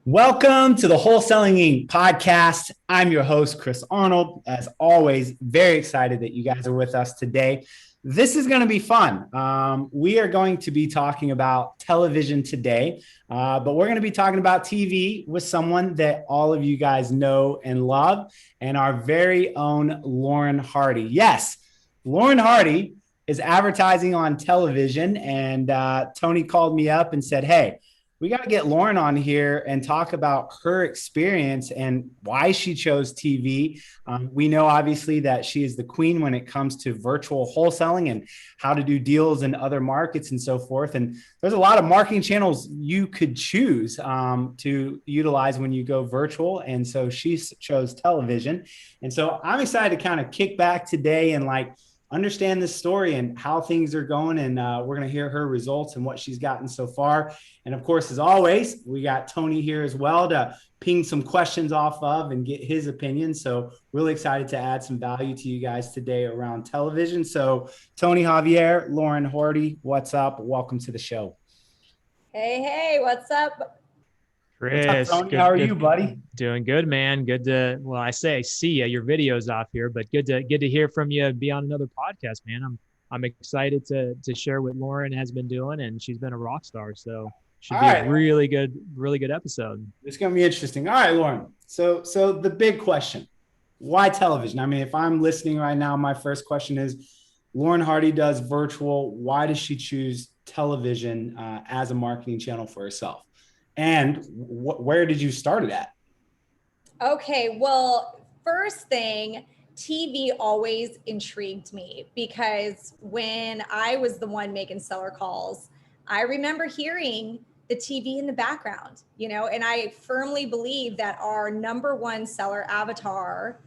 Welcome to the Wholesaling Inc. podcast. I'm your host, Chris Arnold. As always, very excited that you guys are with us today. This is going to be fun. We are going to be talking about television today, but we're going to be talking about TV with someone that all of you guys know and love, and our very own Lauren Hardy. Yes, Lauren Hardy is advertising on television, and Tony called me up and said, "Hey, we got to get Lauren on here and talk about her experience and why she chose TV. We know obviously that she is the queen when it comes to virtual wholesaling and how to do deals in other markets and so forth. And there's a lot of marketing channels you could choose to utilize when you go virtual. And so she chose television. And so I'm excited to kind of kick back today and understand this story and how things are going. And we're going to hear her results and what she's gotten so far. And of course, as always, we got Tony here as well to ping some questions off of and get his opinion. So really excited to add some value to you guys today around television. So Tony Javier, Lauren Hardy, what's up? Welcome to the show. Hey, what's up? What's up, Chris, Tony? How are you, buddy? Doing good, man. Good to, well, I see you, your video's off here, but good to hear from you and be on another podcast, man. I'm excited to share what Lauren has been doing, and she's been a rock star. So should be a really good episode. It's going to be interesting. All right, Lauren. So the big question, why television? I mean, if I'm listening right now, my first question is, Lauren Hardy does virtual. Why does she choose television as a marketing channel for herself? And where did you start it at? Okay, well, first thing, TV always intrigued me because when I was the one making seller calls, I remember hearing the TV in the background, and I firmly believe that our number one seller avatar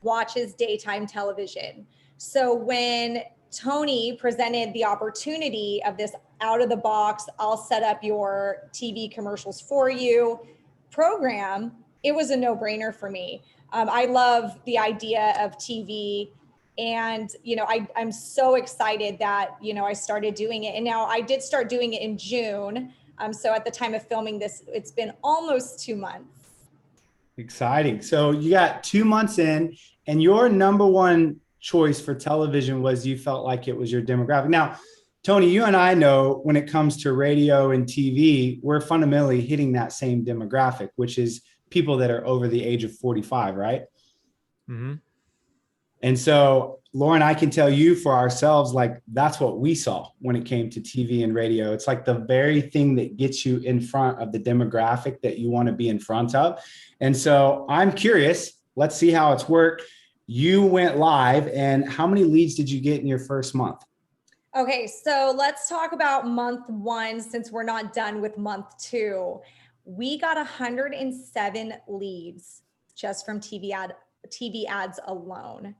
watches daytime television. So when Tony presented the opportunity of this out of the box, I'll set up your TV commercials for you program, it was a no-brainer for me. I love the idea of TV, and I'm so excited that I started doing it. And now I did start doing it in June. So at the time of filming this, it's been almost 2 months. Exciting. So you got 2 months in, and your number one choice for television was you felt like it was your demographic. Now, Tony, you and I know when it comes to radio and TV, we're fundamentally hitting that same demographic, which is people that are over the age of 45, right? Mm-hmm. And so, Lauren, I can tell you for ourselves, that's what we saw when it came to TV and radio. It's like the very thing that gets you in front of the demographic that you want to be in front of. And so I'm curious, let's see how it's worked. You went live, and how many leads did you get in your first month? Okay, so let's talk about month one since we're not done with month two. We got 107 leads just from TV ads alone.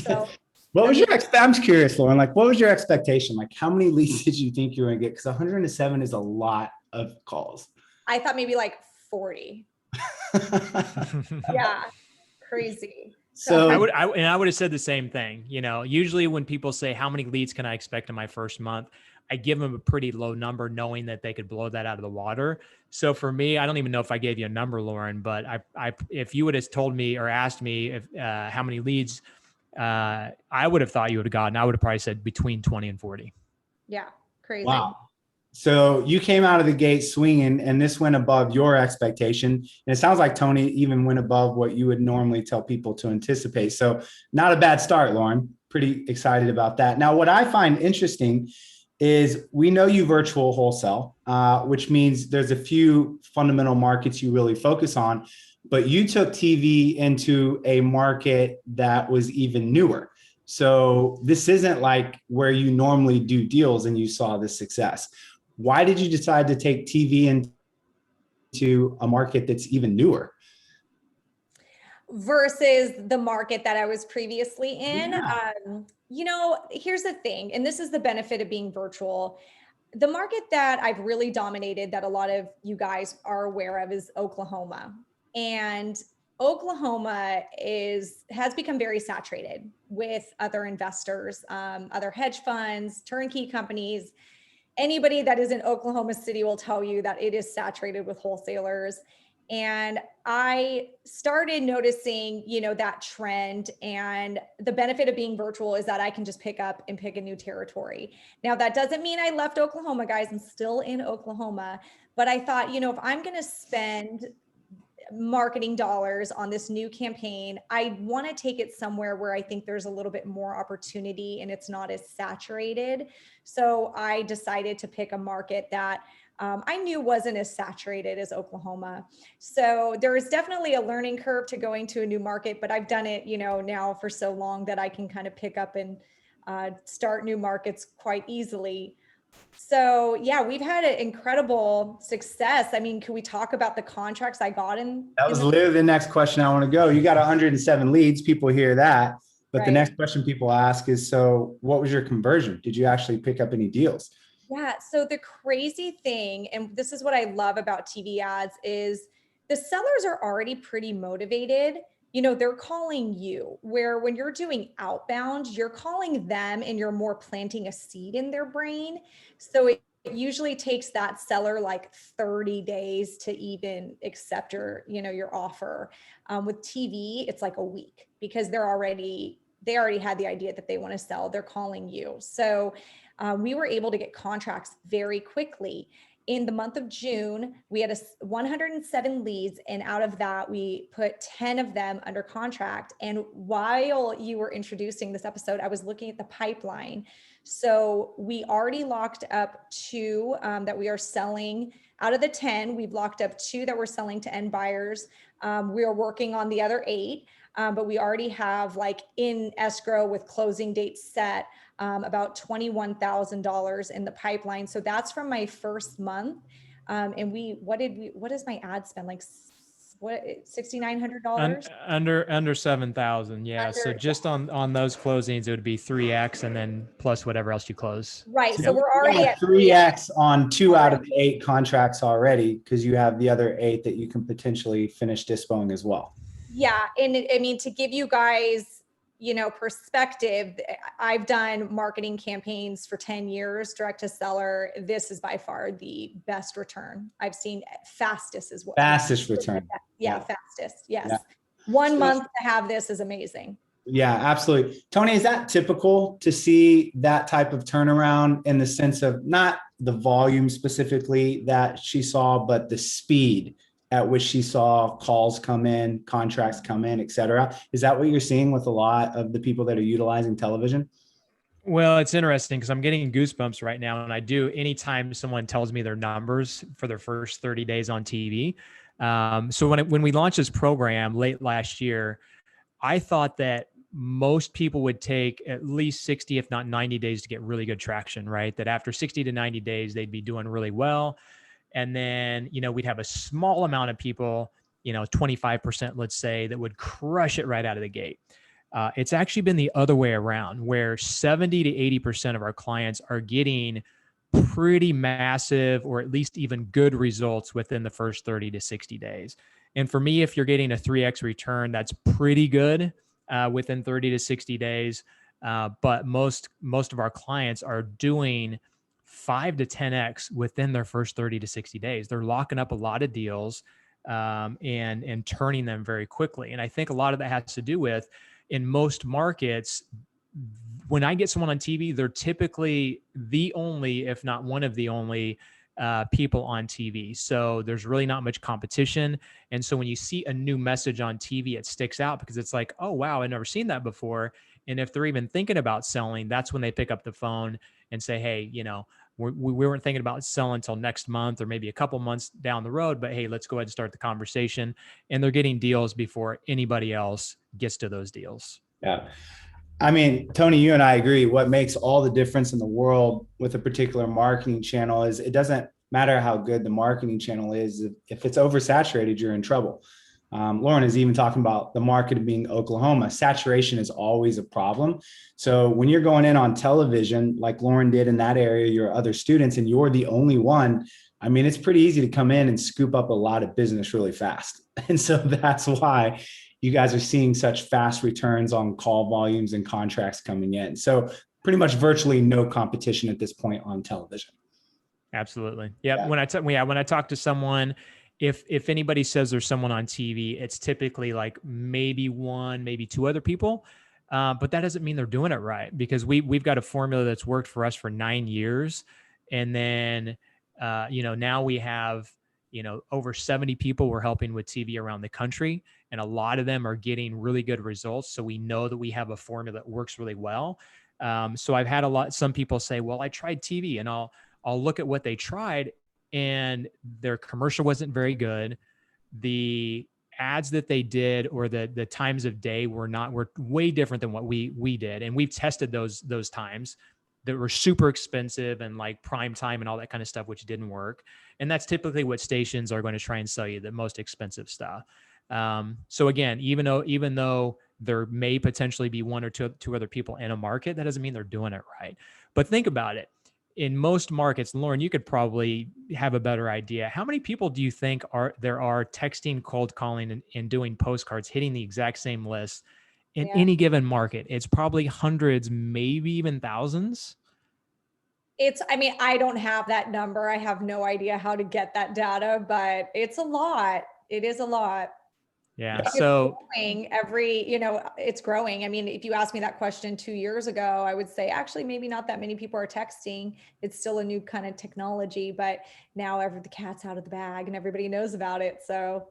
So I'm curious, Lauren, what was your expectation? How many leads did you think you were going to get? Because 107 is a lot of calls. I thought maybe 40. Yeah, crazy. So I would have said the same thing. Usually when people say, how many leads can I expect in my first month? I give them a pretty low number, knowing that they could blow that out of the water. So for me, I don't even know if I gave you a number, Lauren, but if you would have told me or asked me if how many leads I would have thought you would have gotten, I would have probably said between 20 and 40. Yeah, crazy. Wow. So you came out of the gate swinging, and this went above your expectation. And it sounds like Tony even went above what you would normally tell people to anticipate. So not a bad start, Lauren. Pretty excited about that. Now, what I find interesting is we know you virtual wholesale, which means there's a few fundamental markets you really focus on, but you took TV into a market that was even newer. So this isn't like where you normally do deals and you saw the success. Why did you decide to take TV into a market that's even newer? Versus the market that I was previously in. Yeah. Here's the thing, and this is the benefit of being virtual. The market that I've really dominated, that a lot of you guys are aware of, is Oklahoma. And Oklahoma has become very saturated with other investors, other hedge funds, turnkey companies. Anybody that is in Oklahoma City will tell you that it is saturated with wholesalers. And I started noticing, that trend, and the benefit of being virtual is that I can just pick up and pick a new territory. Now, that doesn't mean I left Oklahoma, guys. I'm still in Oklahoma, but I thought, if I'm going to spend marketing dollars on this new campaign, I want to take it somewhere where I think there's a little bit more opportunity and it's not as saturated. So I decided to pick a market that I knew wasn't as saturated as Oklahoma. So there is definitely a learning curve to going to a new market, but I've done it, now for so long that I can kind of pick up and start new markets quite easily. So yeah, we've had an incredible success. I mean, can we talk about the contracts I got in? That was literally the next question I want to go. You got 107 leads. People hear that. But Right. The next question people ask is, so what was your conversion? Did you actually pick up any deals? Yeah. So the crazy thing, and this is what I love about TV ads, is the sellers are already pretty motivated. They're calling you, where when you're doing outbound, you're calling them and you're more planting a seed in their brain. So it usually takes that seller like 30 days to even accept your offer. With TV, it's like a week, because they already had the idea that they want to sell. They're calling you. So we were able to get contracts very quickly. In the month of June, we had 107 leads, and out of that, we put 10 of them under contract. And while you were introducing this episode, I was looking at the pipeline. So we already locked up 2 that we are selling. Out of the 10, we've locked up 2 that we're selling to end buyers. We are working on the other 8, but we already have, like, in escrow with closing dates set, about $21,000 in the pipeline. So that's from my first month. And what is my ad spend? Like, what, $6,900? Under 7,000. Yeah. So just on those closings, it would be 3X and then plus whatever else you close. Right. So we're already at 3X on 2 out of the 8 contracts already, because you have the other 8 that you can potentially finish dispoing as well. Yeah. And I mean, to give you guys, perspective, I've done marketing campaigns for 10 years, direct to seller. This is by far the best return I've seen. Fastest as well. Fastest return. Yeah. Fastest. Yes. Yeah. 1 month to have this is amazing. Yeah, absolutely. Tony, is that typical to see that type of turnaround, in the sense of not the volume specifically that she saw, but the speed at which she saw calls come in, contracts come in, et cetera? Is that what you're seeing with a lot of the people that are utilizing television? Well, it's interesting because I'm getting goosebumps right now. And I do anytime someone tells me their numbers for their first 30 days on TV. So when we launched this program late last year, I thought that most people would take at least 60, if not 90 days to get really good traction, right? That after 60 to 90 days, they'd be doing really well. And then, we'd have a small amount of people, 25%, let's say, that would crush it right out of the gate. It's actually been the other way around, where 70 to 80% of our clients are getting pretty massive, or at least even good results within the first 30 to 60 days. And for me, if you're getting a 3X return, that's pretty good within 30 to 60 days. But most of our clients are doing 5 to 10X within their first 30 to 60 days. They're locking up a lot of deals and turning them very quickly. And I think a lot of that has to do with, in most markets, when I get someone on TV, they're typically the only, if not one of the only people on TV. So there's really not much competition. And so when you see a new message on TV, it sticks out because it's like, oh, wow, I've never seen that before. And if they're even thinking about selling, that's when they pick up the phone and say, hey, we weren't thinking about selling until next month or maybe a couple months down the road, but hey, let's go ahead and start the conversation. And they're getting deals before anybody else gets to those deals. Yeah. I mean, Tony, you and I agree. What makes all the difference in the world with a particular marketing channel is, it doesn't matter how good the marketing channel is. If it's oversaturated, you're in trouble. Lauren is even talking about the market being Oklahoma. Saturation is always a problem. So when you're going in on television, like Lauren did in that area, your other students, and you're the only one, I mean, it's pretty easy to come in and scoop up a lot of business really fast. And so that's why you guys are seeing such fast returns on call volumes and contracts coming in. So pretty much virtually no competition at this point on television. Absolutely. Yeah. When I talk to someone if anybody says there's someone on TV, it's typically like maybe one, maybe two other people. But that doesn't mean they're doing it right, because we've got a formula that's worked for us for 9 years. And then, now we have, over 70 people we're helping with TV around the country. And a lot of them are getting really good results. So we know that we have a formula that works really well. So I've had some people say, well, I tried TV, and I'll look at what they tried, and their commercial wasn't very good. The ads that they did, or the times of day were way different than what we did. And we've tested those times that were super expensive and like prime time and all that kind of stuff, which didn't work. And that's typically what stations are going to try and sell you, the most expensive stuff. So again, even though there may potentially be one or two other people in a market, that doesn't mean they're doing it right. But think about it. In most markets, Lauren, you could probably have a better idea. How many people do you think there are texting, cold calling, and doing postcards, hitting the exact same list in any given market? It's probably hundreds, maybe even thousands. I don't have that number. I have no idea how to get that data, but it's a lot. It is a lot. Yeah. So it's growing. I mean, if you asked me that question 2 years ago, I would say actually maybe not that many people are texting. It's still a new kind of technology, but now the cat's out of the bag and everybody knows about it. So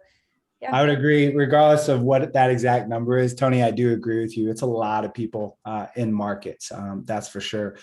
yeah. I would agree, regardless of what that exact number is. Tony, I do agree with you. It's a lot of people in markets. That's for sure.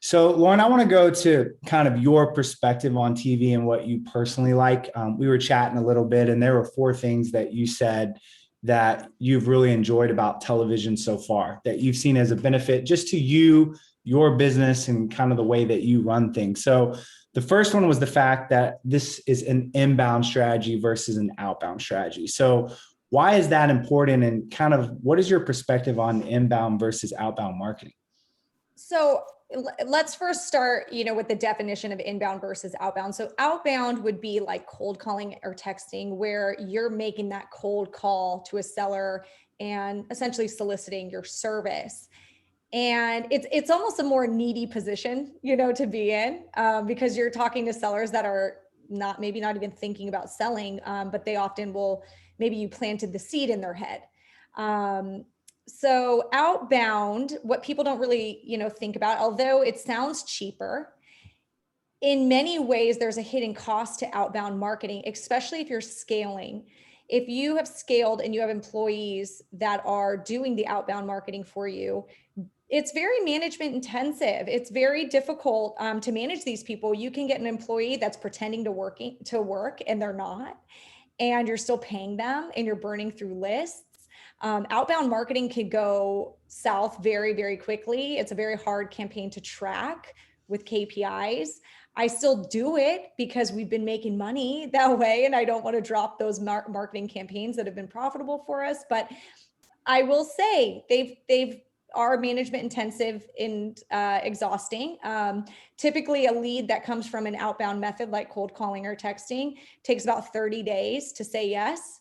So Lauren, I want to go to kind of your perspective on TV and what you personally like. We were chatting a little bit, and there were 4 things that you said that you've really enjoyed about television so far, that you've seen as a benefit just to you, your business, and kind of the way that you run things. So the first one was the fact that this is an inbound strategy versus an outbound strategy. So why is that important, and kind of what is your perspective on inbound versus outbound marketing? So let's first start, with the definition of inbound versus outbound. So outbound would be like cold calling or texting, where you're making that cold call to a seller and essentially soliciting your service. And it's almost a more needy position, to be in, because you're talking to sellers that are maybe not even thinking about selling, but they often will, maybe you planted the seed in their head. So outbound, what people don't really, think about, although it sounds cheaper, in many ways, there's a hidden cost to outbound marketing, especially if you're scaling. If you have scaled and you have employees that are doing the outbound marketing for you, it's very management intensive. It's very difficult to manage these people. You can get an employee that's pretending to work and they're not, and you're still paying them and you're burning through lists. Outbound marketing could go south very, very quickly. It's a very hard campaign to track with KPIs. I still do it because we've been making money that way, and I don't want to drop those marketing campaigns that have been profitable for us. But I will say they've are management intensive and exhausting. Typically, a lead that comes from an outbound method like cold calling or texting takes about 30 days to say yes.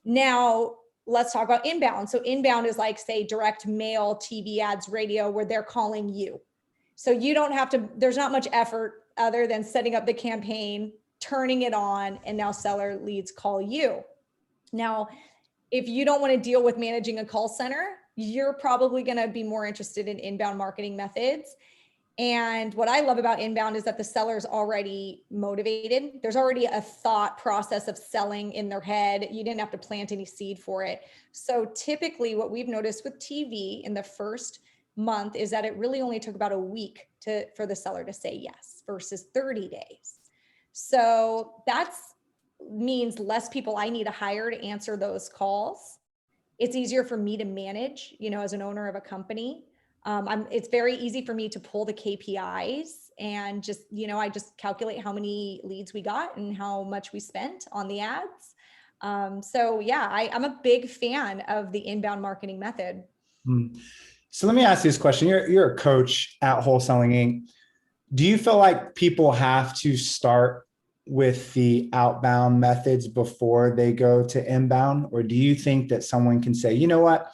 Now, let's talk about inbound. So inbound is like, say, direct mail, TV ads, radio, where they're calling you. So you don't have to, there's not much effort other than setting up the campaign, turning it on, and now seller leads call you. Now, if you don't want to deal with managing a call center, you're probably going to be more interested in inbound marketing methods. And what I love about inbound is that the seller's already motivated. There's already a thought process of selling in their head. You didn't have to plant any seed for it. So typically what we've noticed with TV in the first month is that it really only took about a week for the seller to say yes versus 30 days. So that means less people I need to hire to answer those calls. It's easier for me to manage, as an owner of a company. It's very easy for me to pull the KPIs and just, I just calculate how many leads we got and how much we spent on the ads. So yeah, I'm a big fan of the inbound marketing method. So let me ask you this question. You're a coach at Wholesaling Inc. Do you feel like people have to start with the outbound methods before they go to inbound? Or do you think that someone can say, you know what,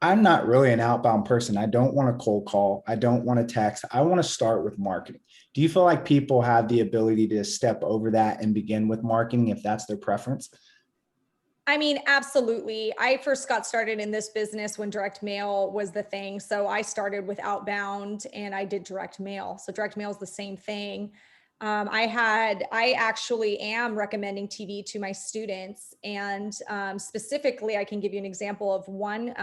I'm not really an outbound person. I don't want to cold call. I don't want to text. I want to start with marketing. Do you feel like people have the ability to step over that and begin with marketing if that's their preference? I mean, absolutely. I first got started in this business when direct mail was the thing. So I started with Outbound and I did direct mail. So direct mail is the same thing. I actually am recommending TV to my students. And specifically, I can give you an example of one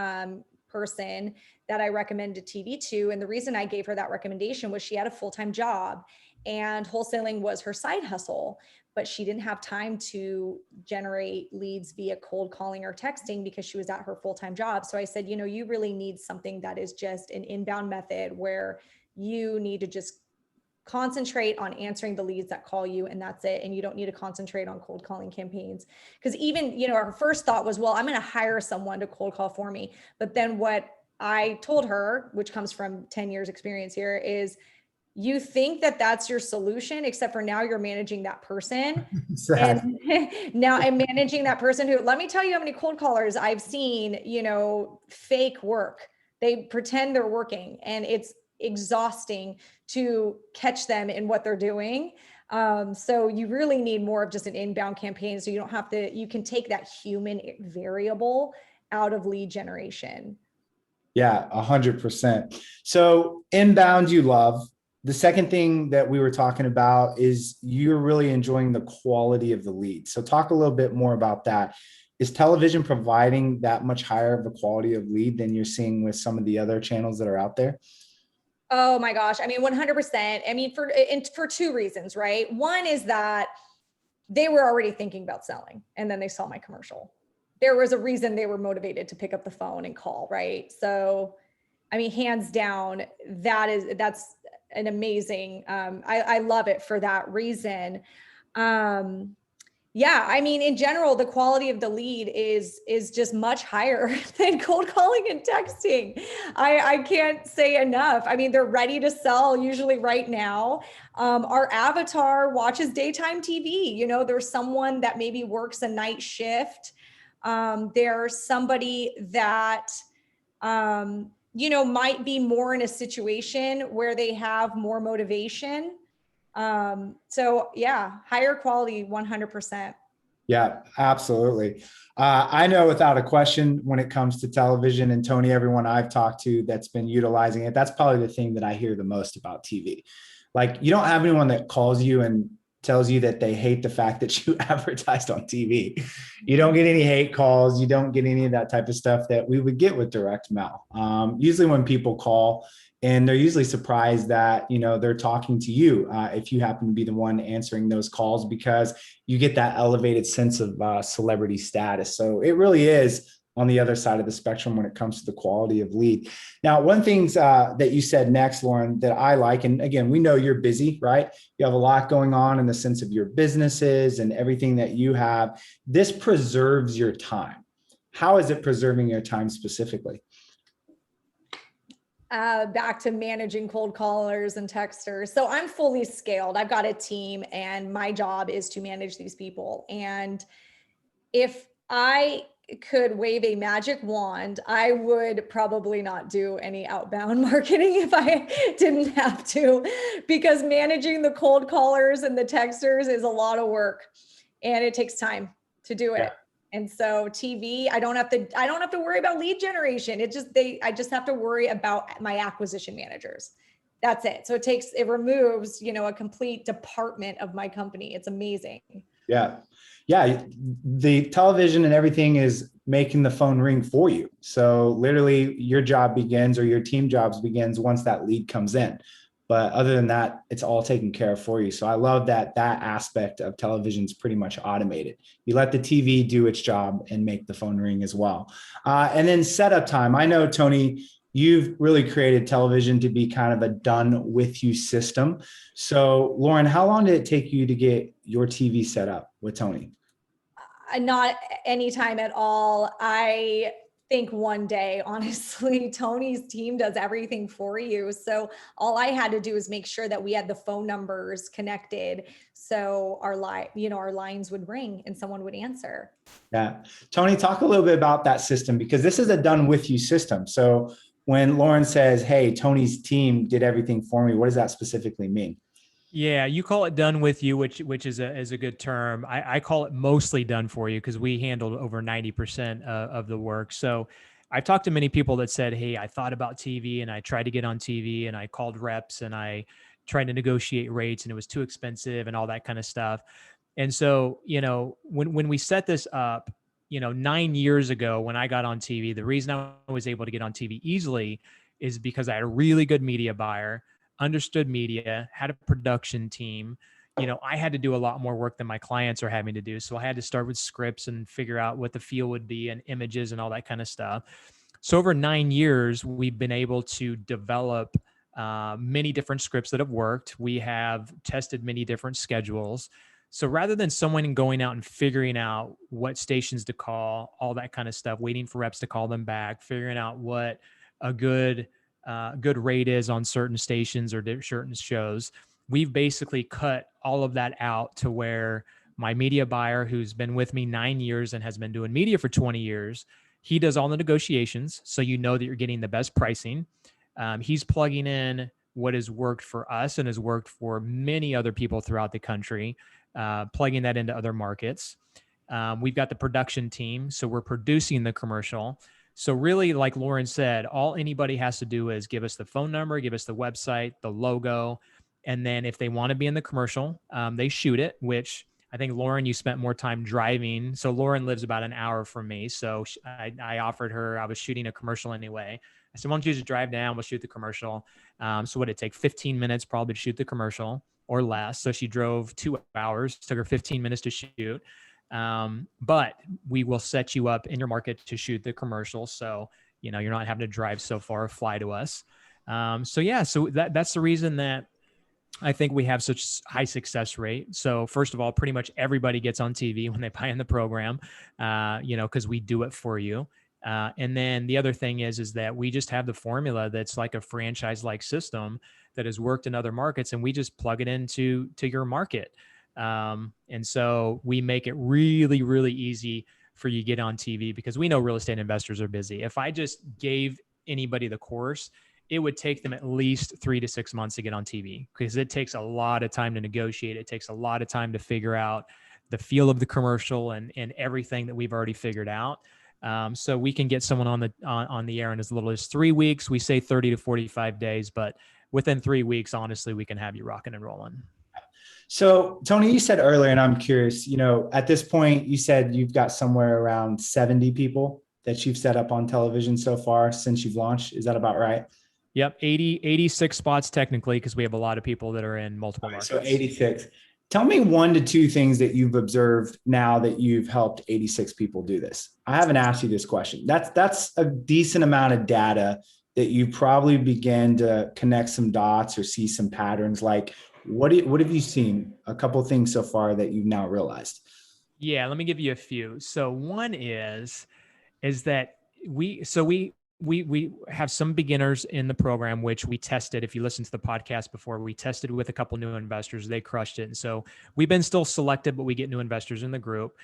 person that I recommended TV to. And the reason I gave her that recommendation was she had a full-time job and wholesaling was her side hustle, but she didn't have time to generate leads via cold calling or texting because she was at her full-time job. So I said, you really need something that is just an inbound method where you need to just concentrate on answering the leads that call you, and that's it. And you don't need to concentrate on cold calling campaigns. Because even, our first thought was, well, I'm going to hire someone to cold call for me. But then what I told her, which comes from 10 years experience here, is you think that that's your solution, except for now you're managing that person. And now I'm managing that person who, let me tell you how many cold callers I've seen, fake work. They pretend they're working, and it's exhausting to catch them in what they're doing. So you really need more of just an inbound campaign. So you can take that human variable out of lead generation. Yeah, 100%. So inbound, you love. The second thing that we were talking about is you're really enjoying the quality of the lead. So talk a little bit more about that. Is television providing that much higher of a quality of lead than you're seeing with some of the other channels that are out there? Oh my gosh. I mean, 100%. I mean, for two reasons, right? One is that they were already thinking about selling and then they saw my commercial. There was a reason they were motivated to pick up the phone and call, right? So, I mean, hands down, that's an amazing, I love it for that reason. Yeah, I mean, in general, the quality of the lead is just much higher than cold calling and texting. I can't say enough. I mean, they're ready to sell usually right now. Our avatar watches daytime TV. There's someone that maybe works a night shift. There's somebody that, might be more in a situation where they have more motivation. So yeah, higher quality, 100%. Yeah, absolutely. I know without a question when it comes to television, and Tony, everyone I've talked to that's been utilizing it, that's probably the thing that I hear the most about TV. Like, you don't have anyone that calls you and tells you that they hate the fact that you advertised on TV. You don't get any hate calls. You don't get any of that type of stuff that we would get with direct mail. Usually when people call, and they're usually surprised that, they're talking to you if you happen to be the one answering those calls, because you get that elevated sense of celebrity status. So it really is on the other side of the spectrum when it comes to the quality of lead. Now, one thing that you said next, Lauren, that I like, and again, we know you're busy, right? You have a lot going on in the sense of your businesses and everything that you have. This preserves your time. How is it preserving your time specifically? Back to managing cold callers and texters. So I'm fully scaled. I've got a team and my job is to manage these people. And if I could wave a magic wand, I would probably not do any outbound marketing if I didn't have to, because managing the cold callers and the texters is a lot of work and it takes time to do it. Yeah. And so TV, I don't have to worry about lead generation. I just have to worry about my acquisition managers. That's it. So it removes, a complete department of my company. It's amazing. Yeah. Yeah. The television and everything is making the phone ring for you. So literally your job begins, or your team jobs begins, once that lead comes in. But other than that, it's all taken care of for you. So I love that aspect of television is pretty much automated. You let the TV do its job and make the phone ring as well. And then setup time. I know, Tony, you've really created television to be kind of a done with you system. So Lauren, how long did it take you to get your TV set up with Tony? Not any time at all. I think one day, honestly, Tony's team does everything for you. So all I had to do is make sure that we had the phone numbers connected. So our lines would ring and someone would answer. Yeah. Tony, talk a little bit about that system, because this is a done with you system. So when Lauren says, hey, Tony's team did everything for me, what does that specifically mean? Yeah, you call it done with you, which is a good term. I call it mostly done for you because we handled over 90% of the work. So I've talked to many people that said, hey, I thought about TV and I tried to get on TV and I called reps and I tried to negotiate rates and it was too expensive and all that kind of stuff. And so, when we set this up, 9 years ago when I got on TV, the reason I was able to get on TV easily is because I had a really good media buyer, understood media, had a production team. I had to do a lot more work than my clients are having to do. So I had to start with scripts and figure out what the feel would be and images and all that kind of stuff. So over 9 years, we've been able to develop many different scripts that have worked. We have tested many different schedules. So rather than someone going out and figuring out what stations to call, all that kind of stuff, waiting for reps to call them back, figuring out what a good rate is on certain stations or certain shows, we've basically cut all of that out to where my media buyer, who's been with me 9 years and has been doing media for 20 years, he does all the negotiations. So you know that you're getting the best pricing. He's plugging in what has worked for us and has worked for many other people throughout the country, plugging that into other markets. We've got the production team, so we're producing the commercial. So really, like Lauren said, all anybody has to do is give us the phone number, give us the website, the logo, and then if they want to be in the commercial, they shoot it, which I think, Lauren, you spent more time driving. So Lauren lives about an hour from me. So I offered her, I was shooting a commercial anyway. I said, why don't you just drive down? We'll shoot the commercial. So what, it take 15 minutes probably to shoot the commercial or less. So she drove 2 hours, took her 15 minutes to shoot. But we will set you up in your market to shoot the commercial. So, you're not having to drive so far, fly to us. So that's the reason that I think we have such high success rate. So first of all, pretty much everybody gets on TV when they buy in the program, because we do it for you. And then the other thing is that we just have the formula that's like a franchise-like system that has worked in other markets, and we just plug it into your market. And so we make it really, really easy for you to get on TV because we know real estate investors are busy. If I just gave anybody the course, it would take them at least 3 to 6 months to get on TV because it takes a lot of time to negotiate. It takes a lot of time to figure out the feel of the commercial and everything that we've already figured out. So we can get someone on the air in as little as 3 weeks. We say 30 to 45 days, but within 3 weeks, honestly, we can have you rocking and rolling. So Tony, you said earlier, and I'm curious, at this point, you said you've got somewhere around 70 people that you've set up on television so far since you've launched. Is that about right? Yep. 86 spots technically, because we have a lot of people that are in multiple markets. So 86. Tell me 1 to 2 things that you've observed now that you've helped 86 people do this. I haven't asked you this question. That's a decent amount of data that you probably begin to connect some dots or see some patterns. Like what have you seen? A couple of things so far that you've now realized. Yeah, let me give you a few. So one is that we have some beginners in the program, which we tested. If you listen to the podcast before, we tested with a couple new investors. They crushed it. And so we've been still selective, but we get new investors in the group.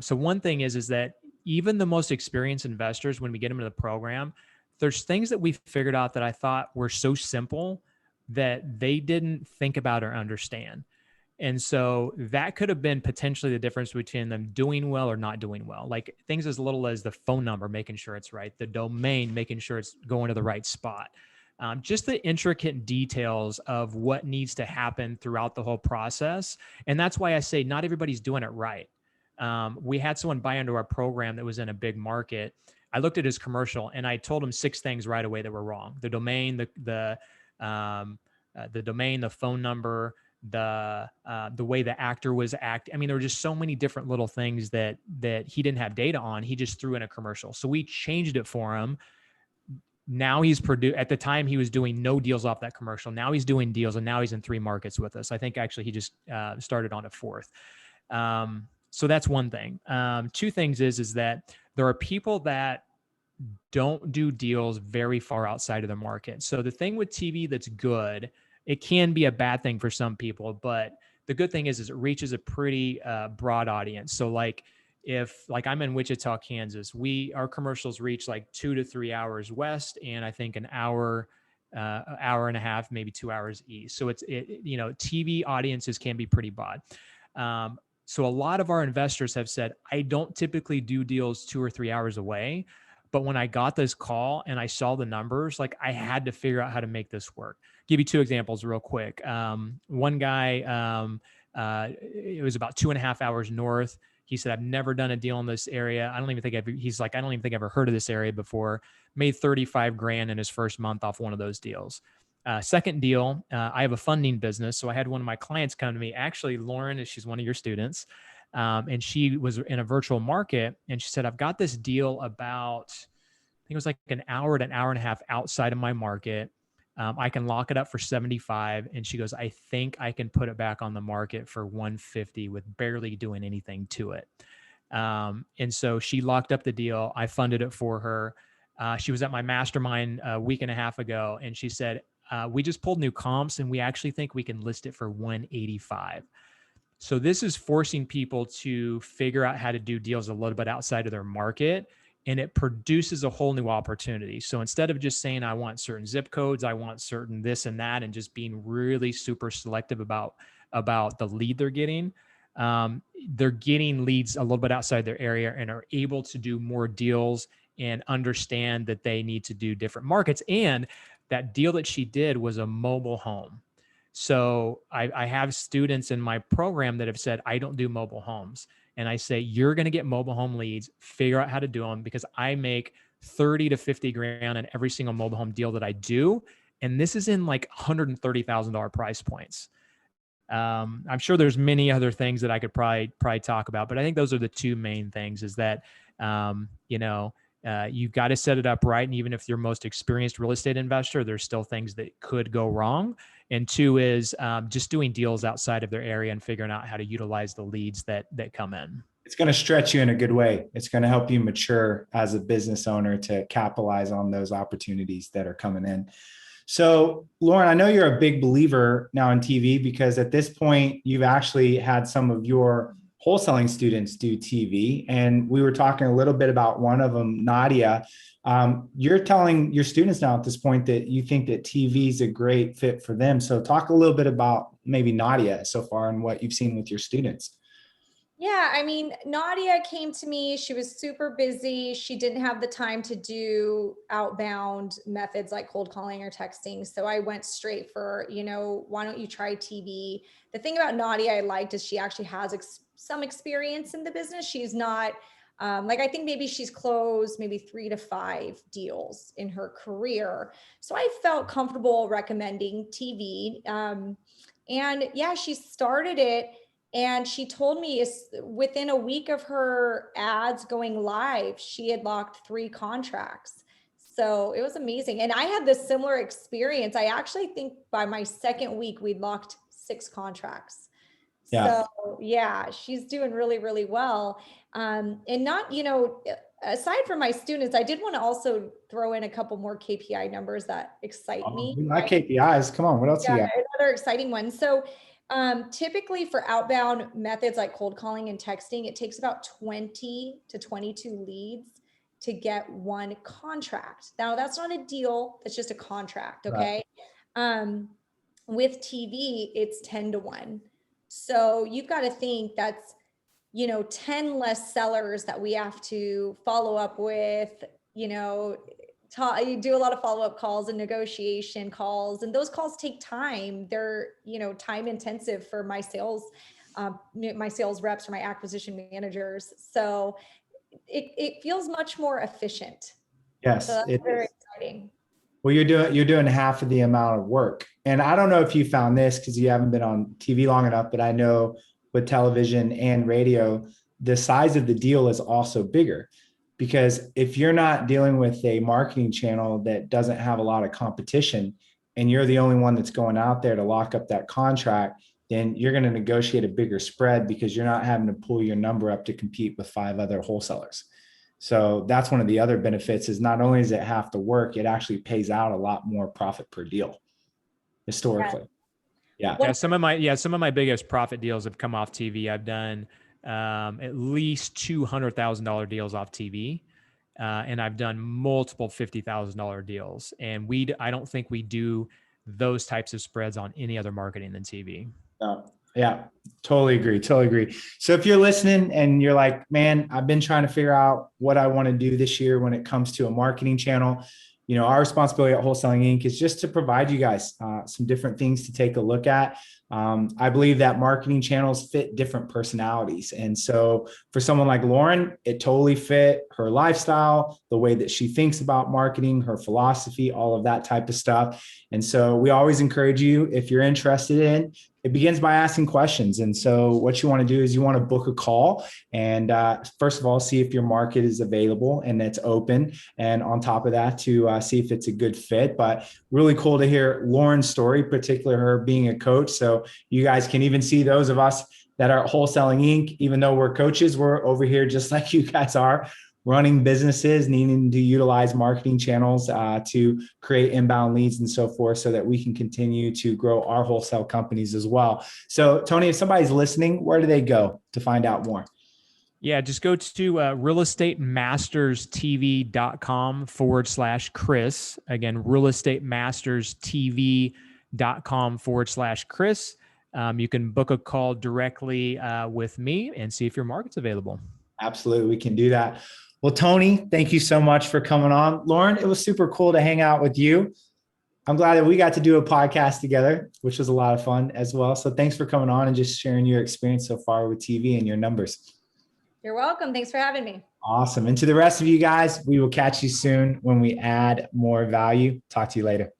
So one thing is that even the most experienced investors, when we get them into the program, there's things that we've figured out that I thought were so simple that they didn't think about or understand. And so that could have been potentially the difference between them doing well or not doing well. Like things as little as the phone number, making sure it's right, the domain, making sure it's going to the right spot. Just the intricate details of what needs to happen throughout the whole process. And that's why I say not everybody's doing it right. We had someone buy into our program that was in a big market. I looked at his commercial and I told him 6 things right away that were wrong: the domain, the domain, the phone number, the way the actor was acting. I mean, there were just so many different little things that he didn't have data on. He just threw in a commercial. So we changed it for him. Now he's at the time he was doing no deals off that commercial. Now he's doing deals, and now he's in 3 markets with us. I think actually he just started on a 4th. So that's one thing. 2 things is that there are people that don't do deals very far outside of the market. So the thing with TV that's good, it can be a bad thing for some people, but the good thing is it reaches a pretty broad audience. So if I'm in Wichita, Kansas, our commercials reach 2 to 3 hours west, and I think an hour hour and a half, maybe 2 hours east. So TV audiences can be pretty broad. So a lot of our investors have said, I don't typically do deals 2 or 3 hours away. But when I got this call and I saw the numbers, like I had to figure out how to make this work. Give you 2 examples real quick. One guy, it was about 2.5 hours north. He said, I've never done a deal in this area. I don't even think I've ever heard of this area before. Made 35 grand in his first month off one of those deals. Second deal, I have a funding business. So I had one of my clients come to me. Actually, Lauren, she's one of your students. And she was in a virtual market and she said, I've got this deal about, I think it was like an hour to an hour and a half outside of my market. I can lock it up for 75. And she goes, I think I can put it back on the market for 150 with barely doing anything to it. And so she locked up the deal. I funded it for her. She was at my mastermind a week and a half ago. And she said, we just pulled new comps and we actually think we can list it for 185. So this is forcing people to figure out how to do deals a little bit outside of their market, and it produces a whole new opportunity. So instead of just saying, I want certain zip codes, I want certain this and that, and just being really super selective about the lead they're getting leads a little bit outside their area and are able to do more deals and understand that they need to do different markets. And that deal that she did was a mobile home. So I have students in my program that have said, I don't do mobile homes. And I say, you're going to get mobile home leads, figure out how to do them, because I make 30 to 50 grand on every single mobile home deal that I do. And this is in like $130,000 price points. I'm sure there's many other things that I could probably talk about, but I think those are the 2 main things is that, you've got to set it up right. And even if you're most experienced real estate investor, there's still things that could go wrong. And 2 is just doing deals outside of their area and figuring out how to utilize the leads that come in. It's going to stretch you in a good way. It's going to help you mature as a business owner to capitalize on those opportunities that are coming in. So, Lauren, I know you're a big believer now in TV because at this point, you've actually had some of your wholesaling students do TV. And we were talking a little bit about one of them, Nadia. You're telling your students now at this point that you think that TV is a great fit for them. So talk a little bit about maybe Nadia so far and what you've seen with your students. Yeah, I mean, Nadia came to me. She was super busy. She didn't have the time to do outbound methods like cold calling or texting. So I went straight for, why don't you try TV? The thing about Nadia I liked is she actually has some experience in the business. She's not I think maybe she's closed maybe 3 to 5 deals in her career. So I felt comfortable recommending TV. And yeah, she started it. And she told me within a week of her ads going live, she had locked 3 contracts. So it was amazing. And I had this similar experience. I actually think by my second week, we'd locked 6 contracts. Yeah. So yeah, she's doing really, really well. And not, aside from my students, I did want to also throw in a couple more KPI numbers that excite me. My KPIs, come on, what else you got? Another exciting one. So typically for outbound methods like cold calling and texting, it takes about 20 to 22 leads to get 1 contract. Now that's not a deal, that's just a contract. Okay. Right. With TV, it's 10 to 1. So you've got to think that's, 10 less sellers that we have to follow up with, you do a lot of follow-up calls and negotiation calls, and those calls take time. They're, time intensive for my sales reps or my acquisition managers. So it feels much more efficient. Yes. So that's very exciting. Well, you're doing half of the amount of work. And I don't know if you found this because you haven't been on TV long enough, but I know with television and radio, the size of the deal is also bigger. Because if you're not dealing with a marketing channel that doesn't have a lot of competition and you're the only one that's going out there to lock up that contract, then you're going to negotiate a bigger spread because you're not having to pull your number up to compete with 5 other wholesalers. So that's one of the other benefits is not only does it have to work, it actually pays out a lot more profit per deal historically. Yeah. Some of my biggest profit deals have come off TV. I've done at least $200,000 deals off TV. And I've done multiple $50,000 deals. And I don't think we do those types of spreads on any other marketing than TV. Yeah, totally agree. Totally agree. So if you're listening and you're like, man, I've been trying to figure out what I want to do this year when it comes to a marketing channel, our responsibility at Wholesaling Inc. is just to provide you guys some different things to take a look at. I believe that marketing channels fit different personalities. And so for someone like Lauren, it totally fit her lifestyle, the way that she thinks about marketing, her philosophy, all of that type of stuff. And so we always encourage you, if you're interested in, it begins by asking questions. And so what you want to do is you want to book a call and first of all, see if your market is available and it's open. And on top of that, to see if it's a good fit. But really cool to hear Lauren's story, particularly her being a coach. So you guys can even see those of us that are at Wholesaling Inc. Even though we're coaches, we're over here just like you guys are, running businesses, needing to utilize marketing channels to create inbound leads and so forth so that we can continue to grow our wholesale companies as well. So Tony, if somebody's listening, where do they go to find out more? Yeah, just go to realestateMastersTV.com/Chris. Again, realestateMastersTV.com/Chris. You can book a call directly with me and see if your market's available. Absolutely, we can do that. Well, Tony, thank you so much for coming on. Lauren, it was super cool to hang out with you. I'm glad that we got to do a podcast together, which was a lot of fun as well. So thanks for coming on and just sharing your experience so far with TV and your numbers. You're welcome. Thanks for having me. Awesome. And to the rest of you guys, we will catch you soon when we add more value. Talk to you later.